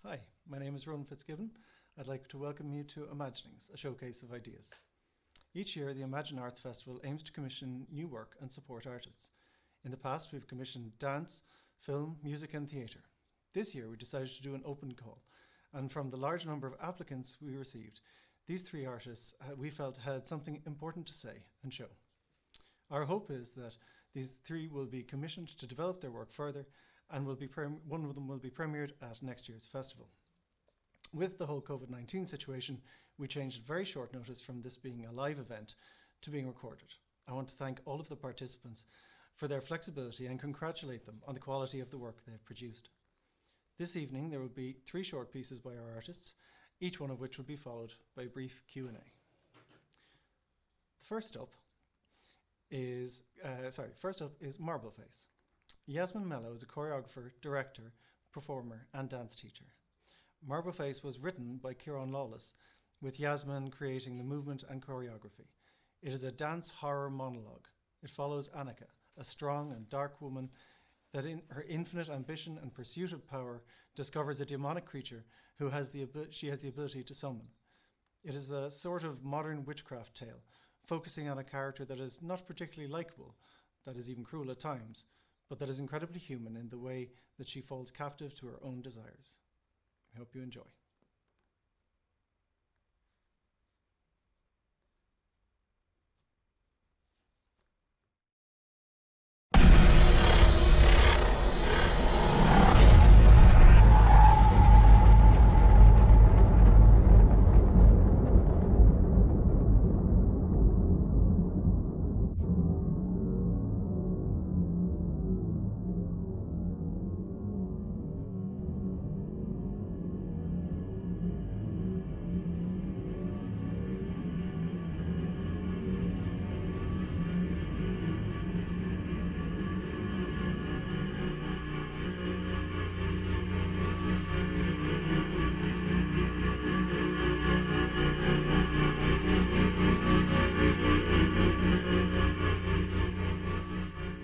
Hi, my name is Ronan Fitzgibbon. I'd like to welcome you to Imaginings, a showcase of ideas. Each year, the Imagine Arts Festival aims to commission new work and support artists. In the past, we've commissioned dance, film, music and theatre. This year, we decided to do an open call, and from the large number of applicants we received, these three artists we felt had something important to say and show. Our hope is that these three will be commissioned to develop their work further, and one of them will be premiered at next year's festival. With the whole COVID-19 situation, we changed at very short notice from this being a live event to being recorded. I want to thank all of the participants for their flexibility and congratulate them on the quality of the work they've produced. This evening there will be three short pieces by our artists, each one of which will be followed by a brief Q&A. First up is Marble Face. Yasmin Mello is a choreographer, director, performer and dance teacher. Marble Face was written by Kieran Lawless, with Yasmin creating the movement and choreography. It is a dance horror monologue. It follows Annika, a strong and dark woman that in her infinite ambition and pursuit of power discovers a demonic creature who she has the ability to summon. It is a sort of modern witchcraft tale, focusing on a character that is not particularly likable, that is even cruel at times, but that is incredibly human in the way that she falls captive to her own desires. I hope you enjoy.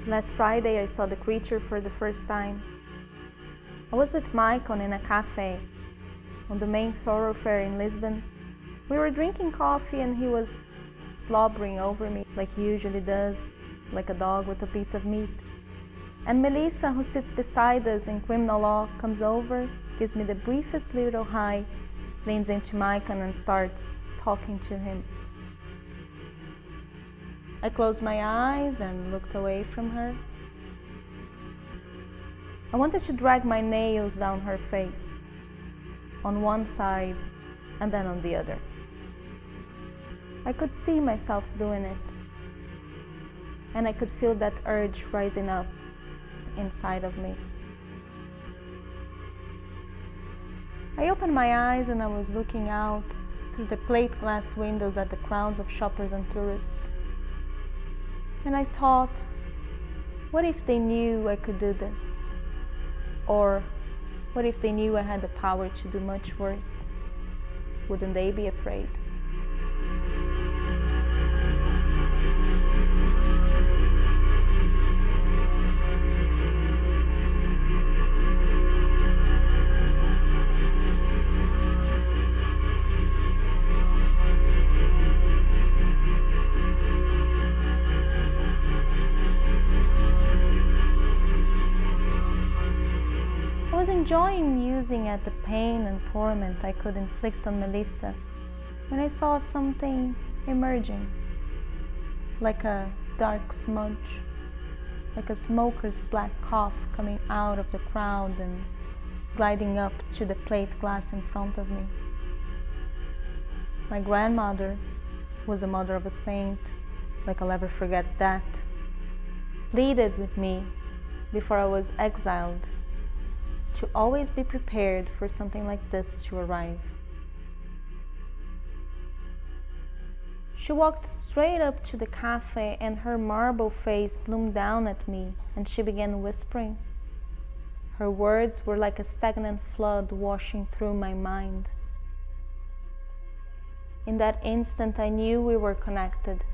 Last Friday, I saw the creature for the first time. I was with Michael in a cafe on the main thoroughfare in Lisbon. We were drinking coffee and he was slobbering over me like he usually does, like a dog with a piece of meat. And Melissa, who sits beside us in criminal law, comes over, gives me the briefest little hi, leans into Michael and starts talking to him. I closed my eyes and looked away from her. I wanted to drag my nails down her face, on one side and then on the other. I could see myself doing it, and I could feel that urge rising up inside of me. I opened my eyes and I was looking out through the plate glass windows at the crowds of shoppers and tourists. And I thought, what if they knew I could do this? Or what if they knew I had the power to do much worse? Wouldn't they be afraid? I was enjoying musing at the pain and torment I could inflict on Melissa when I saw something emerging, like a dark smudge, like a smoker's black cough coming out of the crowd and gliding up to the plate glass in front of me. My grandmother was the mother of a saint, like I'll ever forget that, pleaded with me before I was exiled to always be prepared for something like this to arrive. She walked straight up to the cafe and her marble face loomed down at me and she began whispering. Her words were like a stagnant flood washing through my mind. In that instant I knew we were connected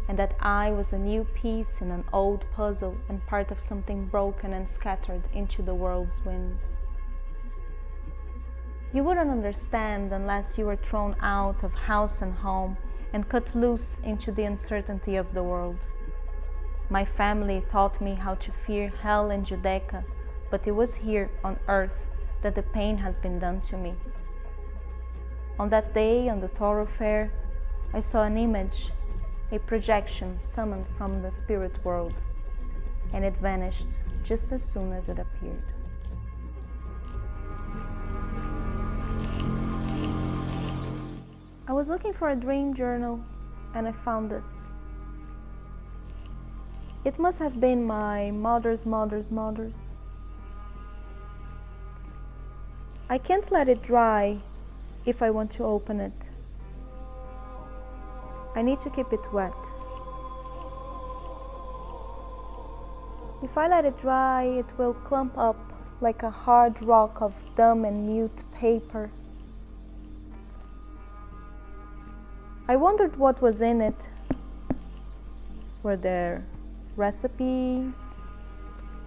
and that I was a new piece in an old puzzle and part of something broken and scattered into the world's winds. You wouldn't understand unless you were thrown out of house and home and cut loose into the uncertainty of the world. My family taught me how to fear hell and Judaica, but it was here on earth that the pain has been done to me. On that day on the thoroughfare, I saw an image, a projection summoned from the spirit world, and it vanished just as soon as it appeared. I was looking for a dream journal and I found this. It must have been my mother's mother's mother's. I can't let it dry if I want to open it. I need to keep it wet. If I let it dry, it will clump up like a hard rock of dumb and mute paper. I wondered what was in it. Were there recipes,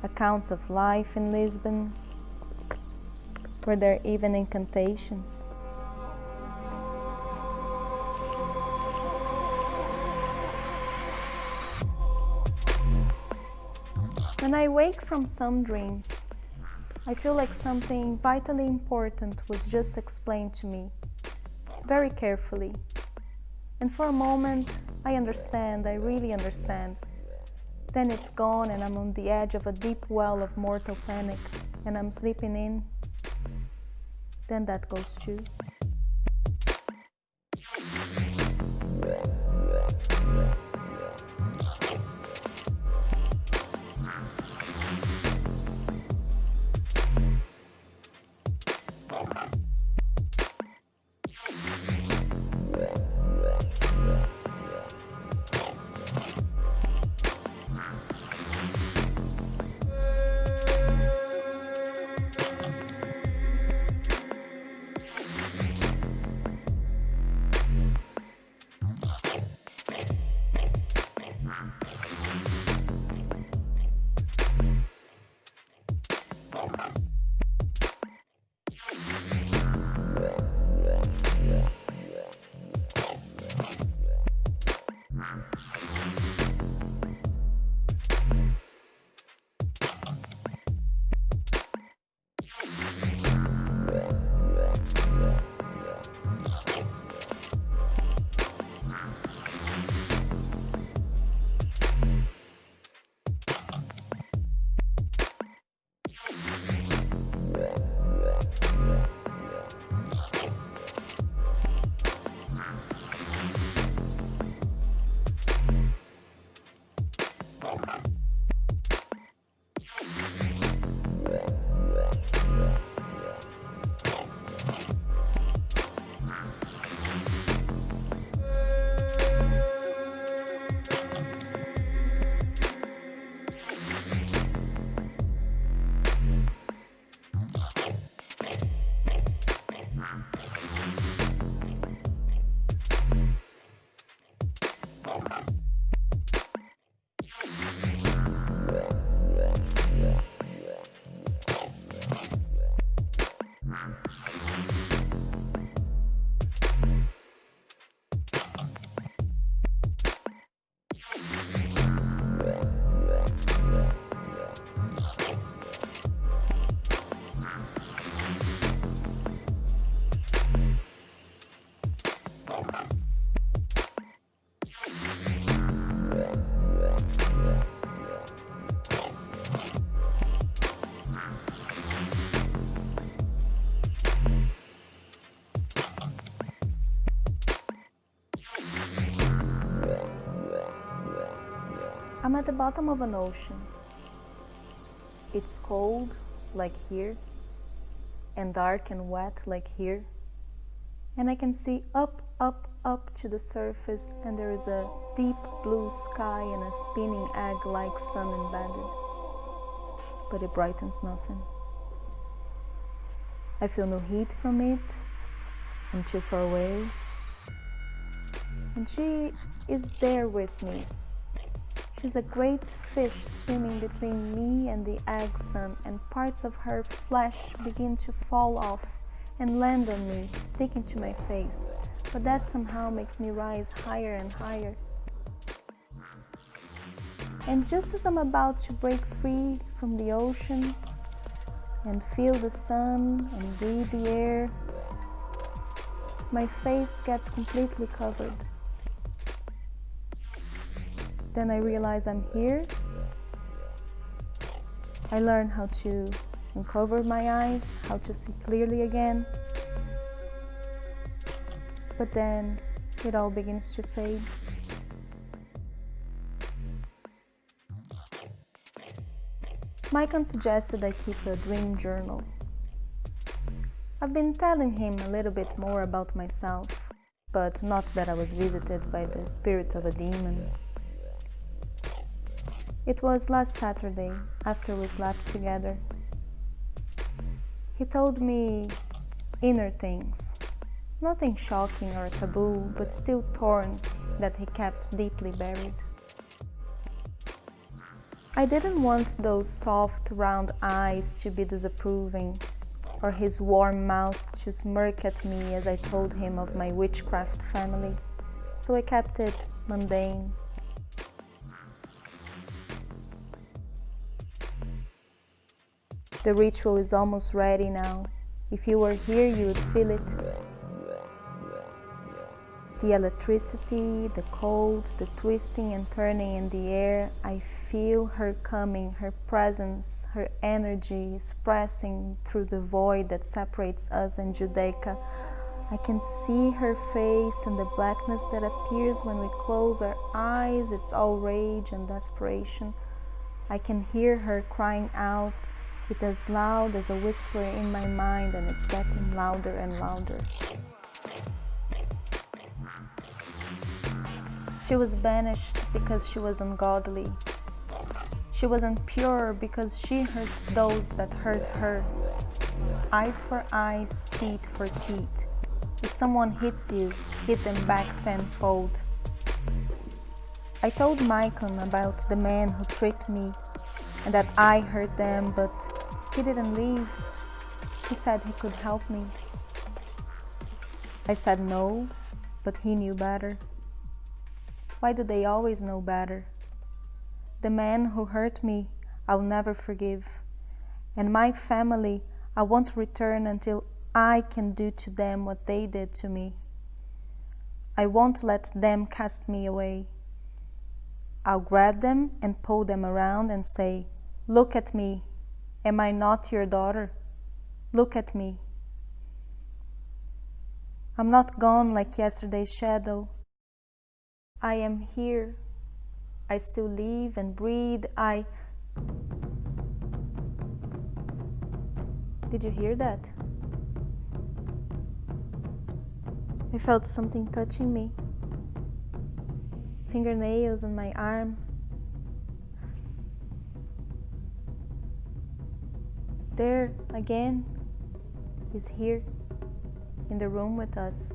accounts of life in Lisbon? Were there even incantations? When I wake from some dreams, I feel like something vitally important was just explained to me, very carefully. And for a moment, I understand, I really understand. Then it's gone and I'm on the edge of a deep well of mortal panic and I'm sleeping in. Then that goes too. I'm at the bottom of an ocean. It's cold, like here, and dark and wet, like here. And I can see up, up, up to the surface, and there is a deep blue sky and a spinning egg-like sun embedded. But it brightens nothing. I feel no heat from it. I'm too far away. And she is there with me. She's a great fish swimming between me and the egg sun, and parts of her flesh begin to fall off and land on me, sticking to my face, but that somehow makes me rise higher and higher. And just as I'm about to break free from the ocean and feel the sun and breathe the air, my face gets completely covered. Then I realize I'm here. I learn how to uncover my eyes, how to see clearly again. But then it all begins to fade. Maicon suggested I keep a dream journal. I've been telling him a little bit more about myself, but not that I was visited by the spirit of a demon. It was last Saturday, after we slept together. He told me inner things, nothing shocking or taboo, but still thorns that he kept deeply buried. I didn't want those soft, round eyes to be disapproving, or his warm mouth to smirk at me as I told him of my witchcraft family, so I kept it mundane. The ritual is almost ready now. If you were here, you would feel it. The electricity, the cold, the twisting and turning in the air. I feel her coming, her presence, her energy is pressing through the void that separates us and Judaica. I can see her face and the blackness that appears when we close our eyes. It's all rage and desperation. I can hear her crying out. It's as loud as a whisper in my mind, and it's getting louder and louder. She was banished because she was ungodly. She wasn't pure because she hurt those that hurt her. Eyes for eyes, teeth for teeth. If someone hits you, hit them back tenfold. I told Maicon about the man who tricked me and that I hurt them, but he didn't leave. He said he could help me. I said no, but he knew better. Why do they always know better? The man who hurt me, I'll never forgive. And my family, I won't return until I can do to them what they did to me. I won't let them cast me away. I'll grab them and pull them around and say, "Look at me. Am I not your daughter? Look at me. I'm not gone like yesterday's shadow. I am here. I still live and breathe. Did you hear that? I felt something touching me. Fingernails on my arm. There again, is here in the room with us.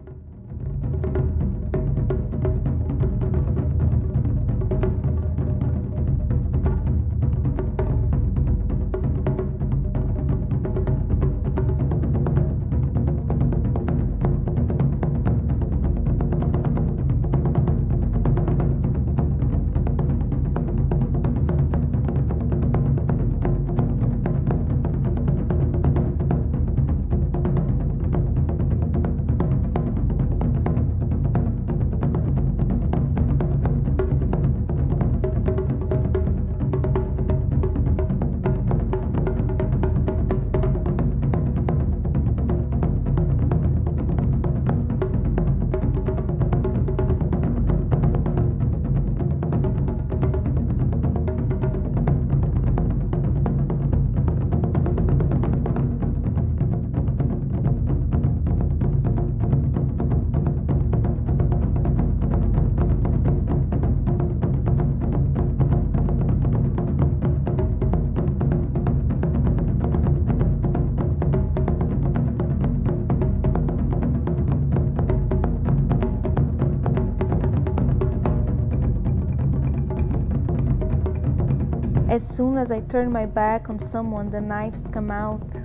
As soon as I turn my back on someone, the knives come out.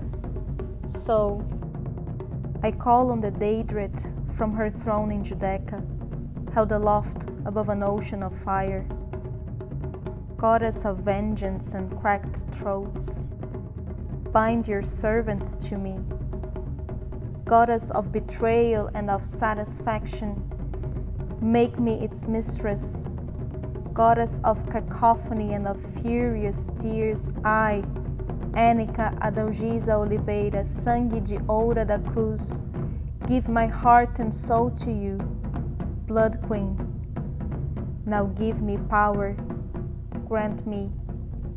So, I call on the Daedrit from her throne in Judaica, held aloft above an ocean of fire. Goddess of vengeance and cracked throats, bind your servants to me. Goddess of betrayal and of satisfaction, make me its mistress. Goddess of cacophony and of furious tears, I, Ênica Adalgisa Oliveira, sangue de oura da cruz, give my heart and soul to you, Blood Queen. Now give me power, grant me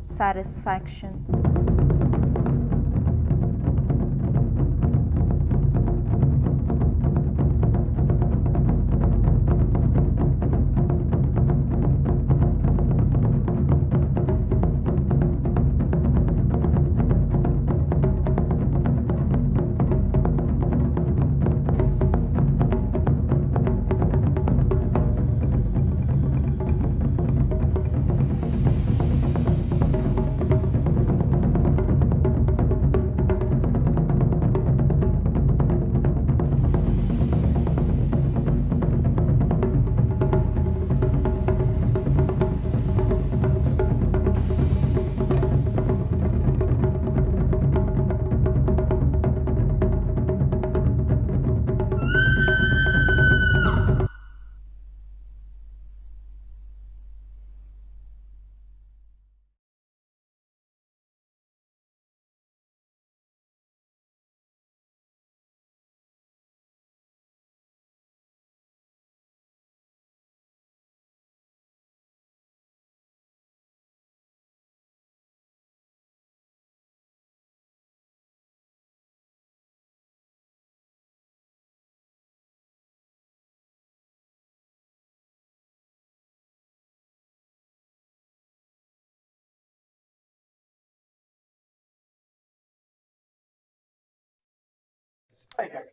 satisfaction.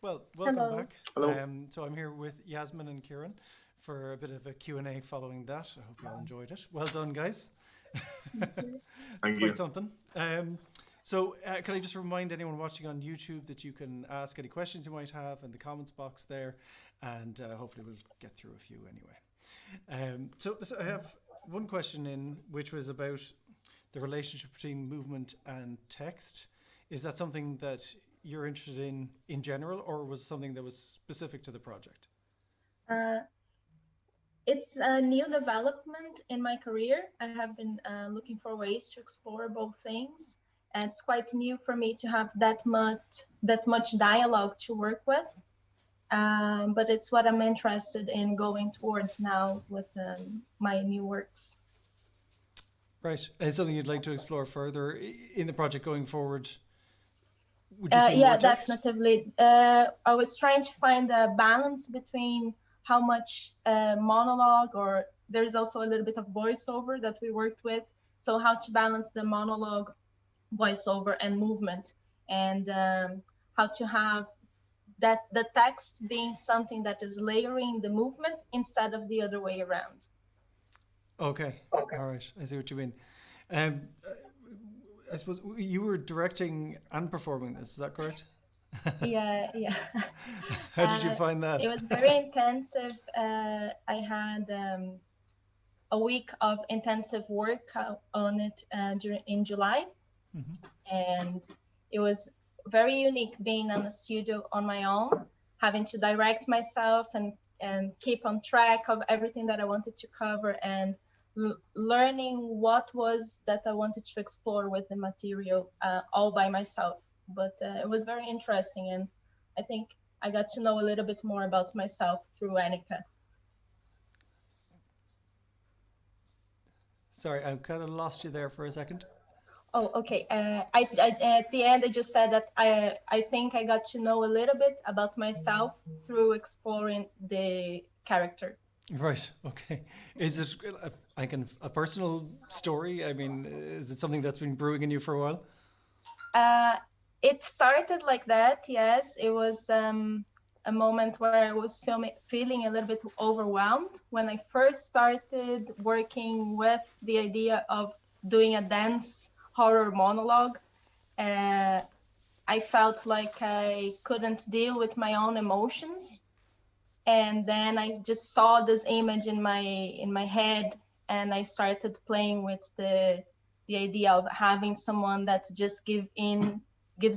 Well, welcome Hello. back. Hello. So I'm here with Yasmin and Kieran for a bit of a Q&A following that. I hope you all enjoyed it. Well done, guys. Thank Quite you. something. Can I just remind anyone watching on YouTube that you can ask any questions you might have in the comments box there, and hopefully we'll get through a few anyway. So I have one question in, which was about the relationship between movement and text. Is that something that you're interested in general, or was something that was specific to the project? It's a new development in my career. I have been looking for ways to explore both things. And it's quite new for me to have that much dialogue to work with. But it's what I'm interested in going towards now with my new works. Right. And something you'd like to explore further in the project going forward? Would you see Yeah, more text? definitely. I was trying to find a balance between how much monologue, or there's also a little bit of voiceover that we worked with. So how to balance the monologue, voiceover, and movement, and how to have that the text being something that is layering the movement instead of the other way around. Okay. All right. I see what you mean. I suppose you were directing and performing this. Is that correct? Yeah. How did you find that? It was very intensive. I had a week of intensive work on it in July. Mm-hmm. And it was very unique being in the studio on my own, having to direct myself and keep on track of everything that I wanted to cover, and learning what was that I wanted to explore with the material all by myself. But it was very interesting, and I think I got to know a little bit more about myself through Ênica. Sorry, I kind of lost you there for a second. Oh, okay. At the end, I just said that I think I got to know a little bit about myself through exploring the character. Right. Okay. Is it a personal story? I mean, is it something that's been brewing in you for a while? It started like that. Yes, it was a moment where I was feeling a little bit overwhelmed when I first started working with the idea of doing a dance horror monologue. I I felt like I couldn't deal with my own emotions. And then I just saw this image in my head, and I started playing with the idea of having someone that just gives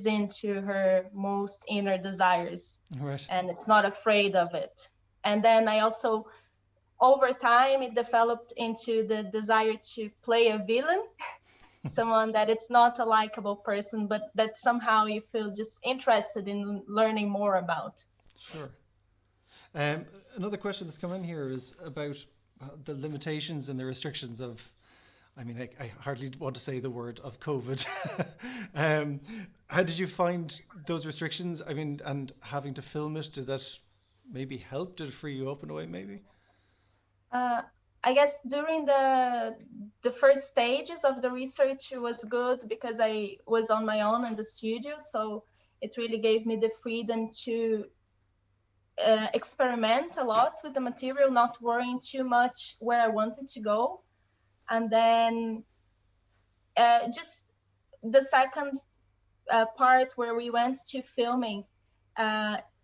in to her most inner desires, Right. and it's not afraid of it. And then I also, over time, it developed into the desire to play a villain, someone that it's not a likable person, but that somehow you feel just interested in learning more about. Sure. Another question that's come in here is about the limitations and the restrictions of, I mean, I hardly want to say the word of COVID. How did you find those restrictions? I mean, and having to film it, did that maybe help? Did it free you up in a way, maybe? I guess during the first stages of the research, it was good because I was on my own in the studio, so it really gave me the freedom to experiment a lot with the material, not worrying too much where I wanted to go. And then just the second part where we went to filming,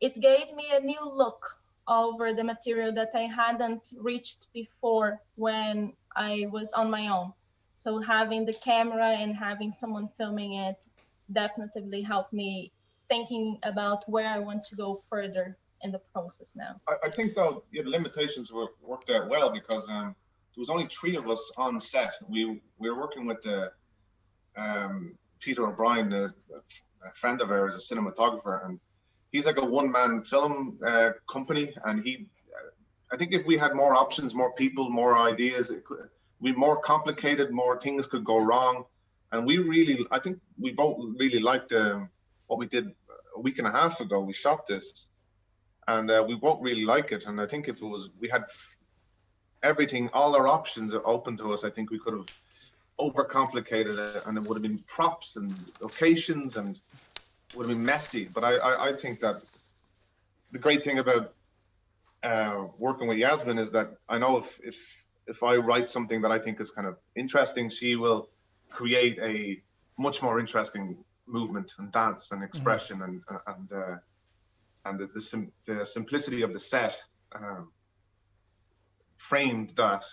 it gave me a new look over the material that I hadn't reached before when I was on my own. So having the camera and having someone filming it definitely helped me thinking about where I want to go further in the process now. I think though, yeah, the limitations worked out well because there was only 3 of us on set. We were working with Peter O'Brien, a friend of ours, a cinematographer, and he's like a one-man film company. And I think if we had more options, more people, more ideas, it could be more complicated, more things could go wrong. And I think we both really liked what we did a week and a half ago. We shot this, and we both really like it. And I think if we had everything, all our options are open to us, I think we could have overcomplicated it, and it would have been props and locations, and it would have been messy. But I think that the great thing about working with Yasmin is that I know if I write something that I think is kind of interesting, she will create a much more interesting movement and dance and expression, and the simplicity of the set framed that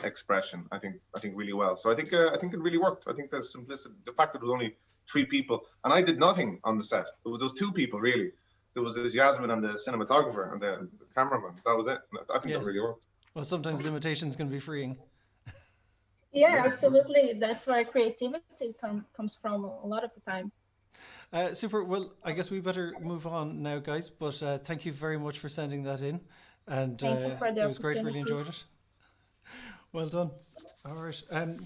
expression, I think really well. So I think it really worked. I think the simplicity, the fact that there was only 3 people, and I did nothing on the set. There was those 2 people really. There was this Yasmin and the cinematographer and the cameraman. That was it. I think that really worked. Well, sometimes limitations can be freeing. Yeah, absolutely. That's where creativity comes from a lot of the time. Super. Well, I guess we better move on now, guys. But thank you very much for sending that in. And thank you for the it was great. Really enjoyed it. Well done. All right. We're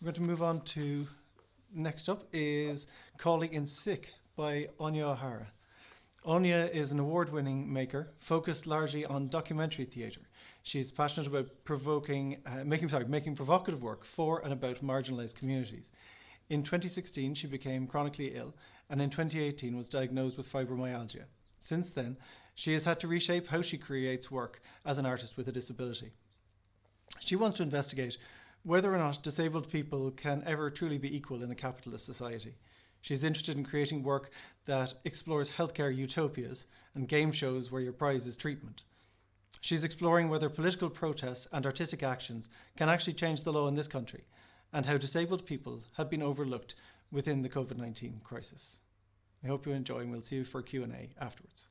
going to move on to, next up is Calling in Sick by Aine O'Hara. Aine is an award-winning maker focused largely on documentary theatre. She's passionate about making provocative work for and about marginalised communities. In 2016, she became chronically ill, and in 2018 was diagnosed with fibromyalgia. Since then, she has had to reshape how she creates work as an artist with a disability. She wants to investigate whether or not disabled people can ever truly be equal in a capitalist society. She's interested in creating work that explores healthcare utopias and game shows where your prize is treatment. She's exploring whether political protests and artistic actions can actually change the law in this country, and how disabled people have been overlooked within the COVID-19 crisis. I hope you enjoy, and we'll see you for Q&A afterwards.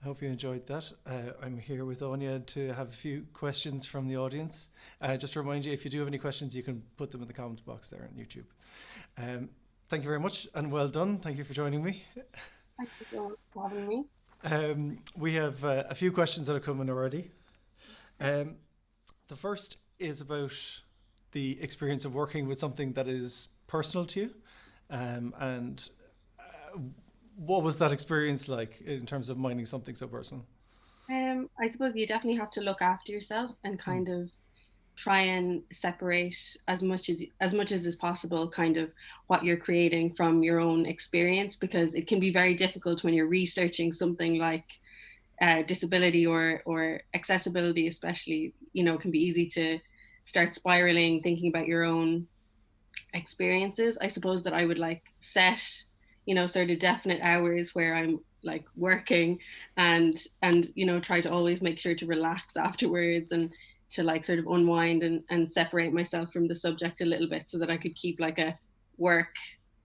Hope you enjoyed that. I'm here with Aine to have a few questions from the audience. Just to remind you, if you do have any questions, you can put them in the comments box there on YouTube. Thank you very much and well done. Thank you for joining me. Thank you for having me. We have a few questions that have come in already. The first is about the experience of working with something that is personal to you, and what was that experience like in terms of minding something so personal? I suppose you definitely have to look after yourself and kind of try and separate as much as is possible kind of what you're creating from your own experience, because it can be very difficult when you're researching something like disability or accessibility especially. It can be easy to start spiraling, thinking about your own experiences. I suppose that I would set sort of definite hours where I'm working and try to always make sure to relax afterwards and to sort of unwind and separate myself from the subject a little bit, so that I could keep a work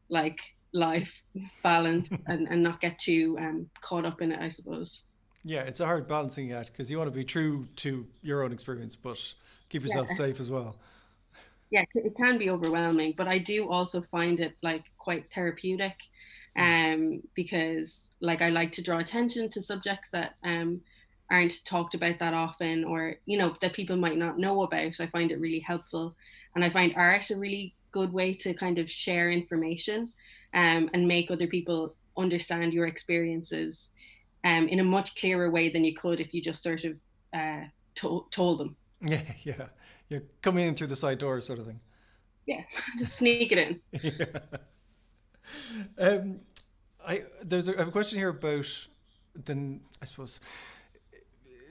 life balance and not get too caught up in it, I suppose. Yeah, it's a hard balancing act because you want to be true to your own experience but keep yourself safe as well. Yeah, it can be overwhelming, but I do also find it quite therapeutic, because I like to draw attention to subjects that aren't talked about that often, or that people might not know about. I find it really helpful, and I find art a really good way to kind of share information and make other people understand your experiences in a much clearer way than you could if you just sort of told them. Yeah. You're coming in through the side door sort of thing. Yeah, just sneak it in. Yeah. I have a question here about I suppose,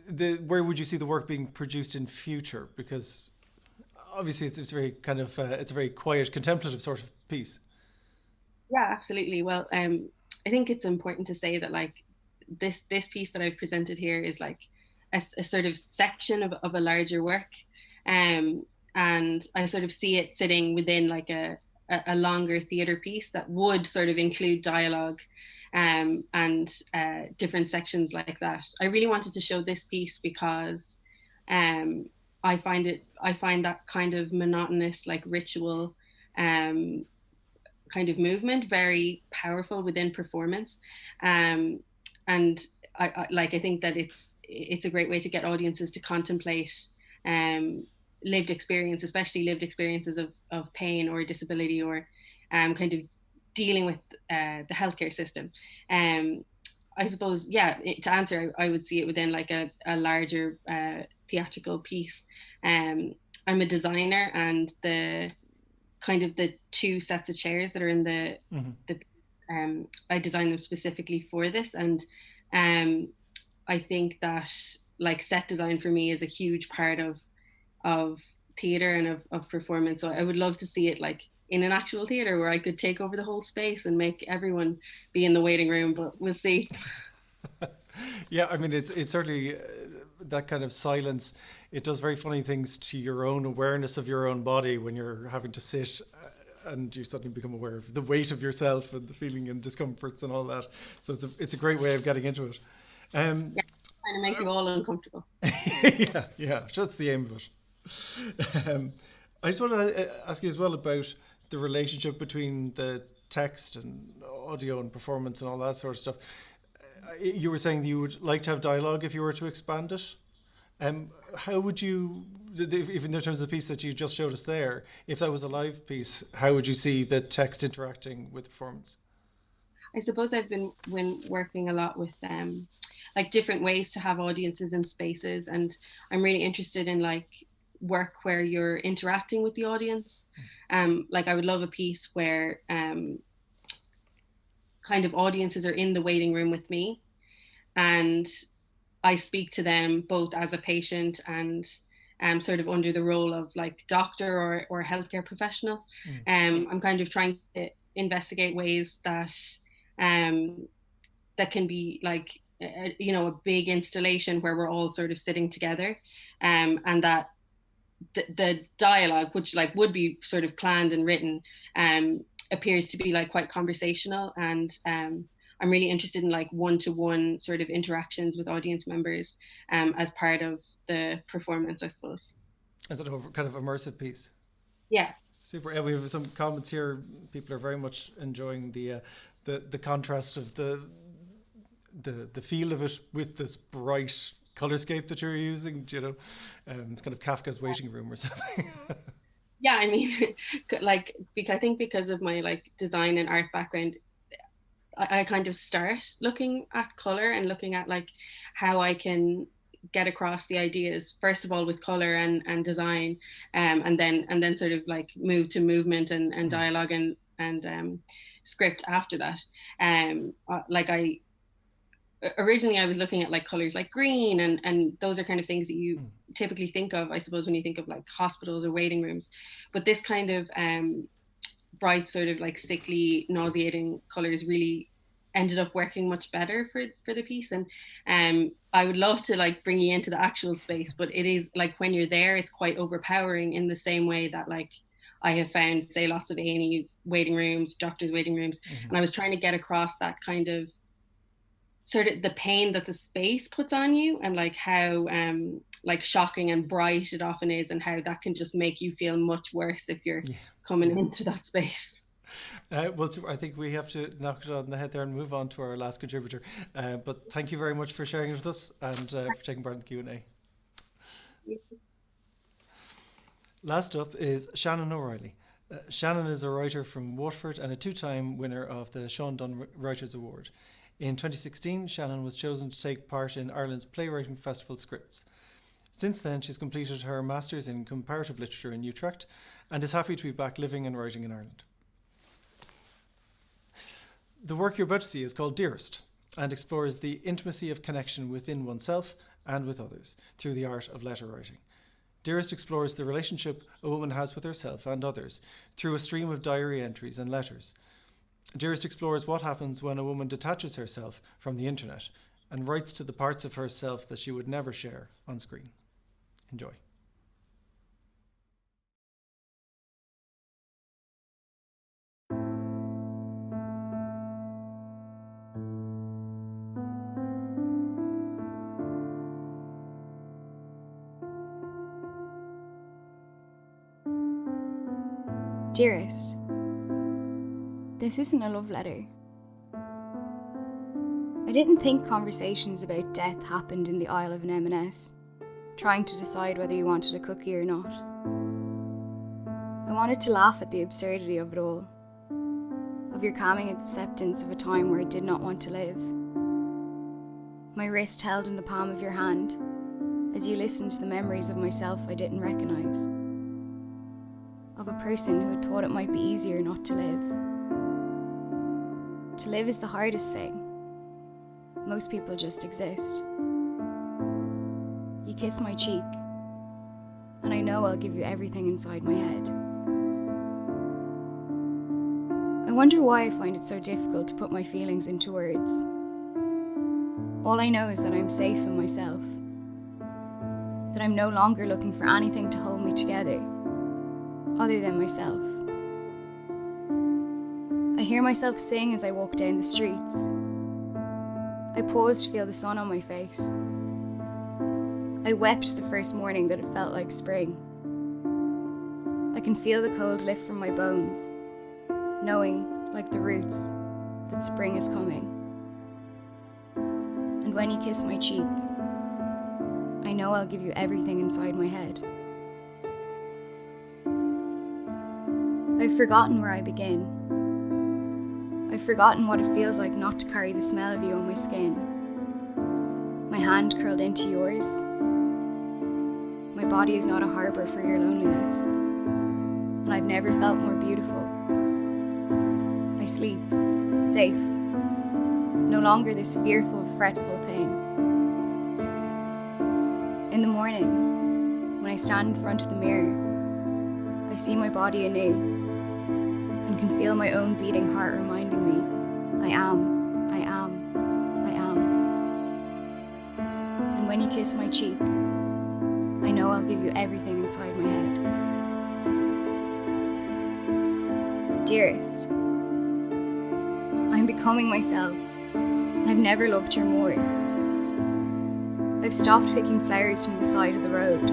where would you see the work being produced in future? Because obviously it's very kind of it's a very quiet, contemplative sort of piece. Yeah, absolutely. Well, I think it's important to say that this piece that I've presented here is a sort of section of a larger work. And I sort of see it sitting within a longer theatre piece that would sort of include dialogue and different sections like that. I really wanted to show this piece because I find that kind of monotonous ritual kind of movement very powerful within performance, and I think that it's a great way to get audiences to contemplate lived experience, especially lived experiences of pain or disability, or kind of dealing with the healthcare system. I suppose, to answer, I would see it within a larger theatrical piece. I'm a designer, and the two sets of chairs that are in the I designed them specifically for this, and I think that set design for me is a huge part of theatre and of performance. So I would love to see it in an actual theatre where I could take over the whole space and make everyone be in the waiting room, but we'll see. Yeah, I mean, it's certainly that kind of silence. It does very funny things to your own awareness of your own body when you're having to sit and you suddenly become aware of the weight of yourself and the feeling and discomforts and all that. So it's a great way of getting into it. Trying to make you all uncomfortable. Yeah, that's the aim of it. I just want to ask you as well about the relationship between the text and audio and performance and all that sort of stuff. You were saying that you would like to have dialogue if you were to expand it. How would you, even in terms of the piece that you just showed us there, if that was a live piece, how would you see the text interacting with the performance? I suppose I've been working a lot with different ways to have audiences in spaces, and I'm really interested in work where you're interacting with the audience. I would love a piece where kind of audiences are in the waiting room with me, and I speak to them both as a patient and sort of under the role of doctor or healthcare professional. I'm kind of trying to investigate ways that that can be a big installation where we're all sort of sitting together, and that the dialogue, which would be sort of planned and written, appears to be quite conversational, and I'm really interested in like one-to-one sort of interactions with audience members as part of the performance, I suppose. As a kind of immersive piece. Yeah. Super. Yeah, we have some comments here. People are very much enjoying the contrast of the feel of it with this bright colorscape that you're using. You know, it's kind of Kafka's Waiting Room or something. Yeah, I mean, like, I think because of my like design and art background, I kind of start looking at color and looking at like how I can get across the ideas, first of all with color and design, and then sort of like move to movement and dialogue and script after that. Like originally I was looking at like colors like green and those are kind of things that you typically think of, I suppose, when you think of like hospitals or waiting rooms. But this kind of bright, sort of like sickly, nauseating colors really ended up working much better for the piece. And I would love to like bring you into the actual space, but it is like when you're there, it's quite overpowering in the same way that like I have found, say, lots of Aine waiting rooms, doctors' waiting rooms. And I was trying to get across that kind of sort of the pain that the space puts on you, and like how like shocking and bright it often is, and how that can just make you feel much worse if you're coming into that space. Well, I think we have to knock it on the head there and move on to our last contributor. But thank you very much for sharing it with us and for taking part in the Q&A. Last up is Shannon O'Reilly. Shannon is a writer from Waterford and a two-time winner of the Sean Dunn Writers Award. In 2016, Shannon was chosen to take part in Ireland's Playwriting Festival Scripts. Since then, she's completed her Master's in Comparative Literature in Utrecht and is happy to be back living and writing in Ireland. The work you're about to see is called Dearest and explores the intimacy of connection within oneself and with others through the art of letter writing. Dearest explores the relationship a woman has with herself and others through a stream of diary entries and letters. Dearest explores what happens when a woman detaches herself from the internet and writes to the parts of herself that she would never share on screen. Enjoy. Dearest, this isn't a love letter. I didn't think conversations about death happened in the aisle of an M&S, trying to decide whether you wanted a cookie or not. I wanted to laugh at the absurdity of it all, of your calming acceptance of a time where I did not want to live. My wrist held in the palm of your hand as you listened to the memories of myself I didn't recognise, of a person who had thought it might be easier not to live. To live is the hardest thing. Most people just exist. You kiss my cheek, and I know I'll give you everything inside my head. I wonder why I find it so difficult to put my feelings into words. All I know is that I'm safe in myself, that I'm no longer looking for anything to hold me together other than myself. I hear myself sing as I walk down the streets. I pause to feel the sun on my face. I wept the first morning that it felt like spring. I can feel the cold lift from my bones, knowing, like the roots, that spring is coming. And when you kiss my cheek, I know I'll give you everything inside my head. I've forgotten where I begin. I've forgotten what it feels like not to carry the smell of you on my skin. My hand curled into yours. My body is not a harbour for your loneliness, and I've never felt more beautiful. I sleep, safe, no longer this fearful, fretful thing. In the morning, when I stand in front of the mirror, I see my body anew, and can feel my own beating heart reminding me, I am, I am, I am. And when you kiss my cheek, I know I'll give you everything inside my head. Dearest, I'm becoming myself, and I've never loved her more. I've stopped picking flowers from the side of the road.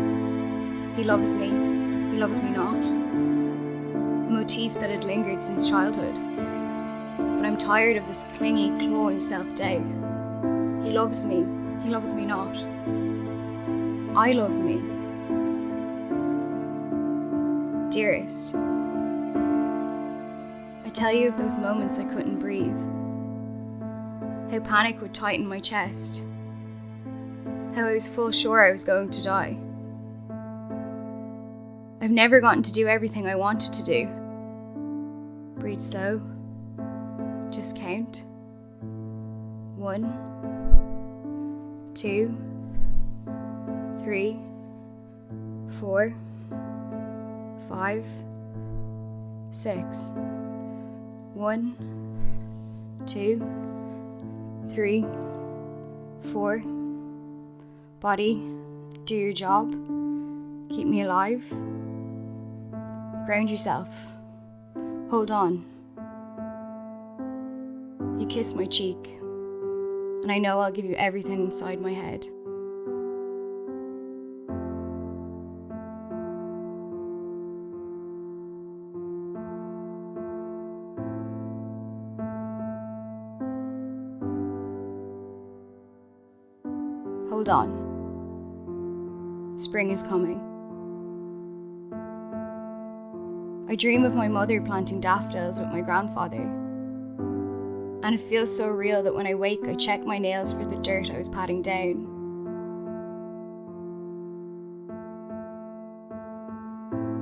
He loves me not. A motif that had lingered since childhood. But I'm tired of this clingy, clawing self-doubt. He loves me not. I love me. Dearest, I tell you of those moments I couldn't breathe. How panic would tighten my chest. How I was full sure I was going to die. I've never gotten to do everything I wanted to do. Breathe slow. Just count. 1, 2, 3, 4, 5, 6. 1, 2, 3, 4. Body, do your job. Keep me alive. Ground yourself. Hold on. You kiss my cheek, and I know I'll give you everything inside my head. Hold on. Spring is coming. I dream of my mother planting daffodils with my grandfather. And it feels so real that when I wake, I check my nails for the dirt I was patting down.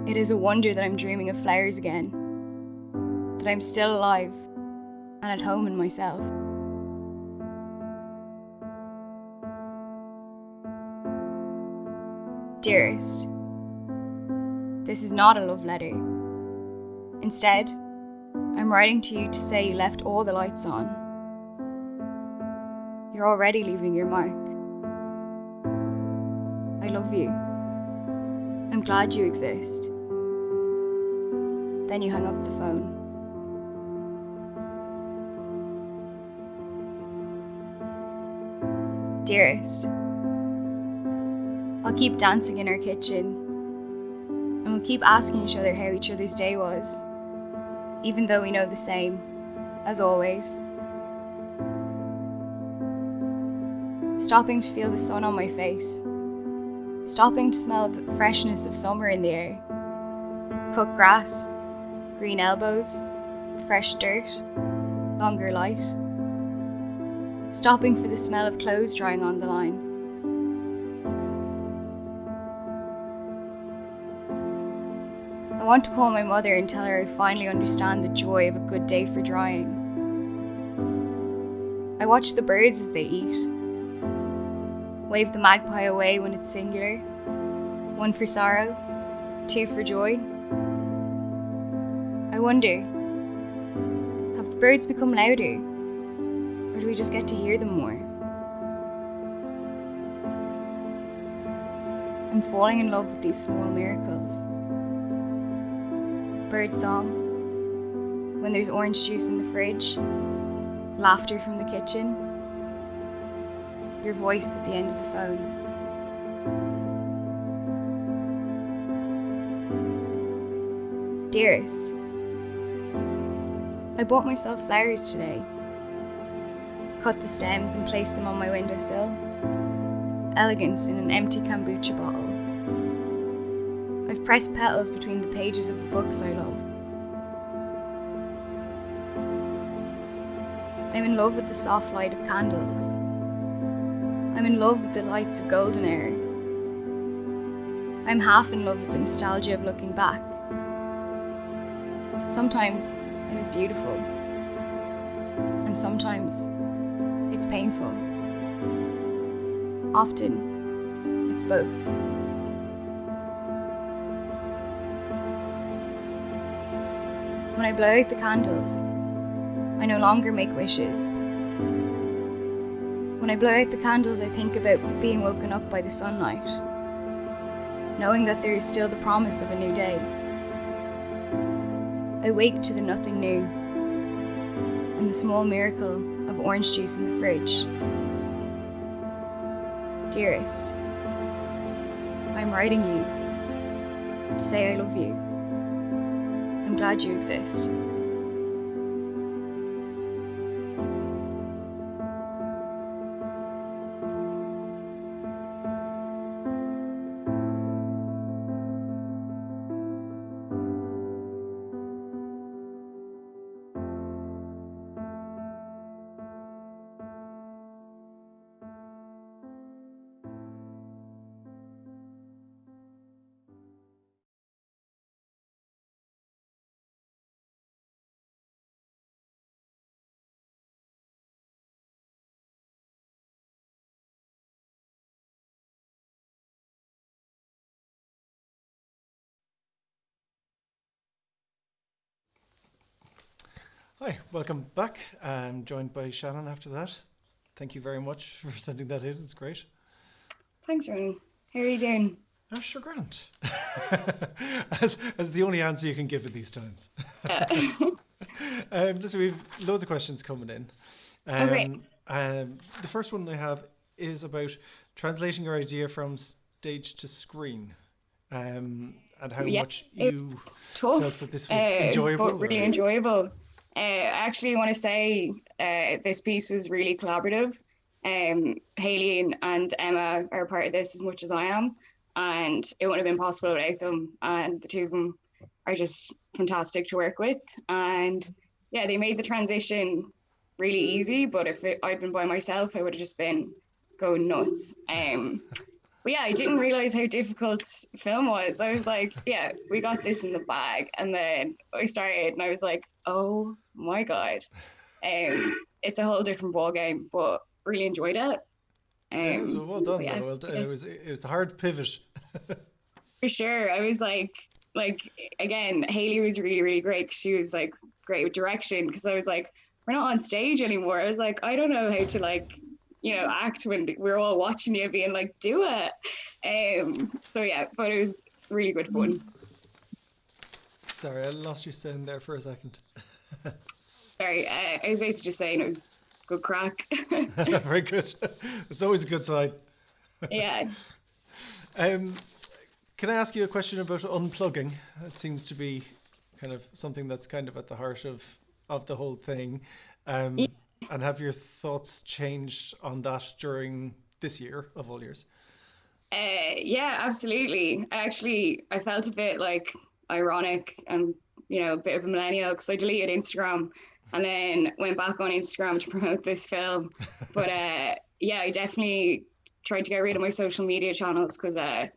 It is a wonder that I'm dreaming of flowers again, that I'm still alive and at home in myself. Dearest, this is not a love letter. Instead, I'm writing to you to say you left all the lights on. You're already leaving your mark. I love you. I'm glad you exist. Then you hung up the phone. Dearest, I'll keep dancing in our kitchen, and we'll keep asking each other how each other's day was, even though we know the same, as always. Stopping to feel the sun on my face, stopping to smell the freshness of summer in the air, cut grass, green elbows, fresh dirt, longer light, stopping for the smell of clothes drying on the line. I want to call my mother and tell her I finally understand the joy of a good day for drying. I watch the birds as they eat. Wave the magpie away when it's singular. 1 for sorrow, 2 for joy. I wonder, have the birds become louder? Or do we just get to hear them more? I'm falling in love with these small miracles. Bird song, when there's orange juice in the fridge, laughter from the kitchen, your voice at the end of the phone. Dearest, I bought myself flowers today. Cut the stems and placed them on my windowsill. Elegance in an empty kombucha bottle. I've pressed petals between the pages of the books I love. I'm in love with the soft light of candles. I'm in love with the lights of golden hour. I'm half in love with the nostalgia of looking back. Sometimes it is beautiful, and sometimes it's painful. Often, it's both. When I blow out the candles, I no longer make wishes. When I blow out the candles, I think about being woken up by the sunlight, knowing that there is still the promise of a new day. I wake to the nothing new, and the small miracle of orange juice in the fridge. Dearest, I'm writing you to say I love you. I'm glad you exist. Hi, welcome back. I'm joined by Shannon after that. Thank you very much for sending that in. It's great. Thanks, Ronan. How are you doing? Sure, grand. as the only answer you can give at these times. Listen, we've loads of questions coming in. Okay. The first one I have is about translating your idea from stage to screen, and how much you felt that this was enjoyable. But really enjoyable. I actually want to say this piece was really collaborative. Hayley and Emma are part of this as much as I am, and it wouldn't have been possible without them. And the two of them are just fantastic to work with. And yeah, they made the transition really easy. But if I'd been by myself, I would have just been going nuts. But yeah, I didn't realize how difficult film was. I was like, yeah, we got this in the bag. And then I started and I was like, oh my God. It's a whole different ball game, but really enjoyed it. So well done, yeah, well done. It was a hard pivot. For sure. I was like again, Hayley was really, really great. She was like great with direction, because I was like, we're not on stage anymore. I was like, I don't know how to act when we're all watching you being like, do it. So yeah, but it was really good fun. Sorry, I lost your sound there for a second. Sorry, I was basically just saying it was good crack. Very good. It's always a good sign. Yeah. Can I ask you a question about unplugging? It seems to be kind of something that's kind of at the heart of the whole thing. Yeah. And have your thoughts changed on that during this year of all years? Yeah, absolutely. I felt a bit like ironic and, a bit of a millennial, because I deleted Instagram and then went back on Instagram to promote this film. But yeah, I definitely tried to get rid of my social media channels, because I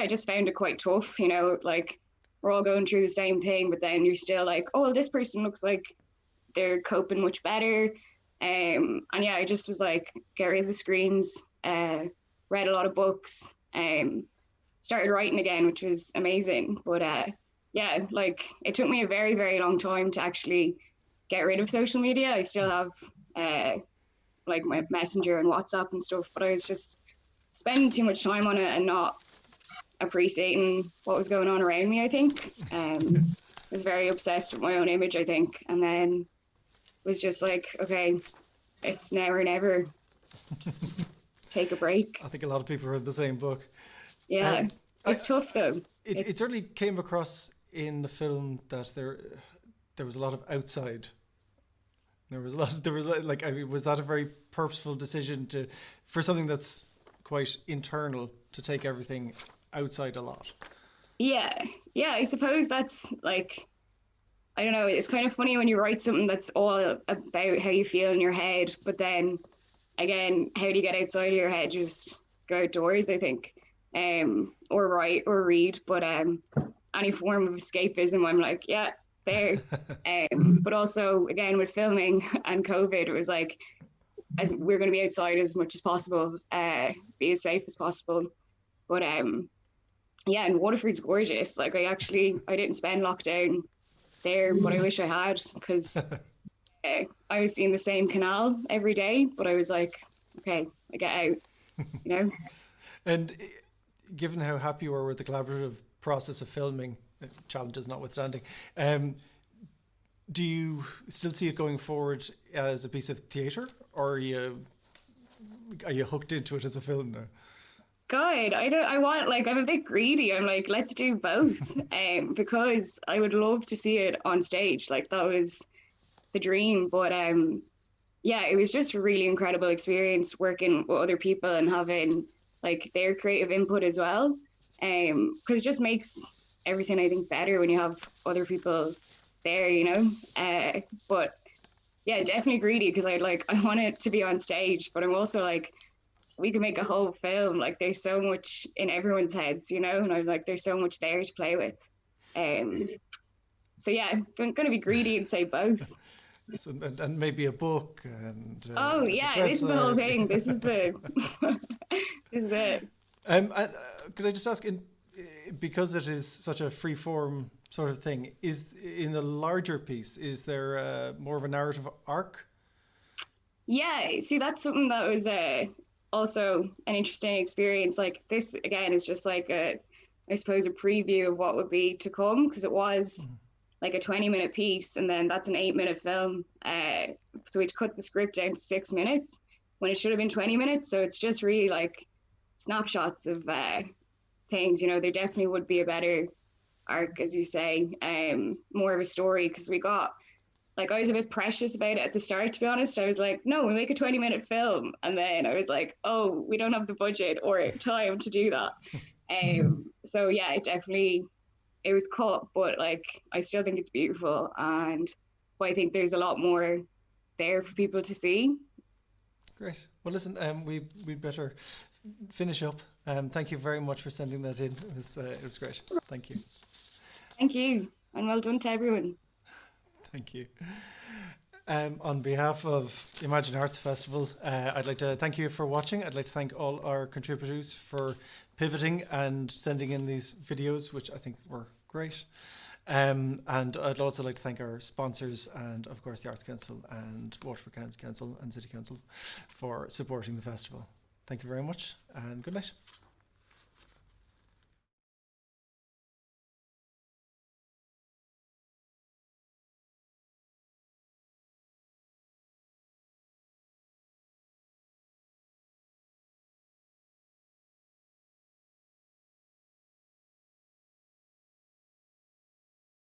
just found it quite tough, like we're all going through the same thing, but then you're still like, oh, this person looks like they're coping much better. And yeah, I just was like, get rid of the screens, read a lot of books, started writing again, which was amazing. But yeah, like it took me a very, very long time to actually get rid of social media. I still have like my Messenger and WhatsApp and stuff, but I was just spending too much time on it and not appreciating what was going on around me, I think. I was very obsessed with my own image, I think. And then was just like, okay, it's now or never. Just take a break. I think a lot of people read the same book. Yeah, it's tough though. It certainly came across in the film that there was a lot of outside. Was that a very purposeful decision for something that's quite internal, to take everything outside a lot? Yeah, I suppose that's like, I don't know, it's kind of funny when you write something that's all about how you feel in your head, but then again, how do you get outside of your head? Just go outdoors, I think, or write or read, but any form of escapism, I'm like, yeah, there. But also, again, with filming and COVID, it was like, as we're going to be outside as much as possible, be as safe as possible. But yeah, and Waterford's gorgeous. Like I didn't spend lockdown there, but I wish I had, because I was seeing the same canal every day, but I was like, okay, I get out, And given how happy you were with the collaborative process of filming, challenges notwithstanding, Do you still see it going forward as a piece of theatre, or are you hooked into it as a film now? God, I'm a bit greedy. I'm like, let's do both. Because I would love to see it on stage. Like, that was the dream. But yeah, it was just a really incredible experience working with other people and having like their creative input as well. Because it just makes everything, I think, better when you have other people there, you know. But yeah, definitely greedy, because I want it to be on stage, but I'm also like, we could make a whole film. Like, there's so much in everyone's heads, you know, and I'm like, there's so much there to play with. So yeah, I'm going to be greedy and say both. And maybe a book and oh yeah, this is the whole thing. This is the this is it. Could I just ask, because it is such a free form sort of thing, is in the larger piece, is there more of a narrative arc? Yeah, see, that's something that was also an interesting experience. Like, this again is just like I suppose a preview of what would be to come, because it was like a 20-minute piece, and then that's an 8-minute film. So we'd cut the script down to 6 minutes when it should have been 20 minutes. So it's just really like snapshots of things, you know. There definitely would be a better arc, as you say, more of a story, because we got, like, I was a bit precious about it at the start, to be honest. I was like, no, we make a 20-minute film. And then I was like, oh, we don't have the budget or time to do that. So yeah, it was cut, but like, I still think it's beautiful. And I think there's a lot more there for people to see. Great. Well, listen, we'd better finish up. Thank you very much for sending that in. It was great. Thank you. Thank you. And well done to everyone. Thank you. On behalf of the Imagine Arts Festival, I'd like to thank you for watching. I'd like to thank all our contributors for pivoting and sending in these videos, which I think were great. And I'd also like to thank our sponsors and, of course, the Arts Council and Waterford County Council and City Council for supporting the festival. Thank you very much, and good night.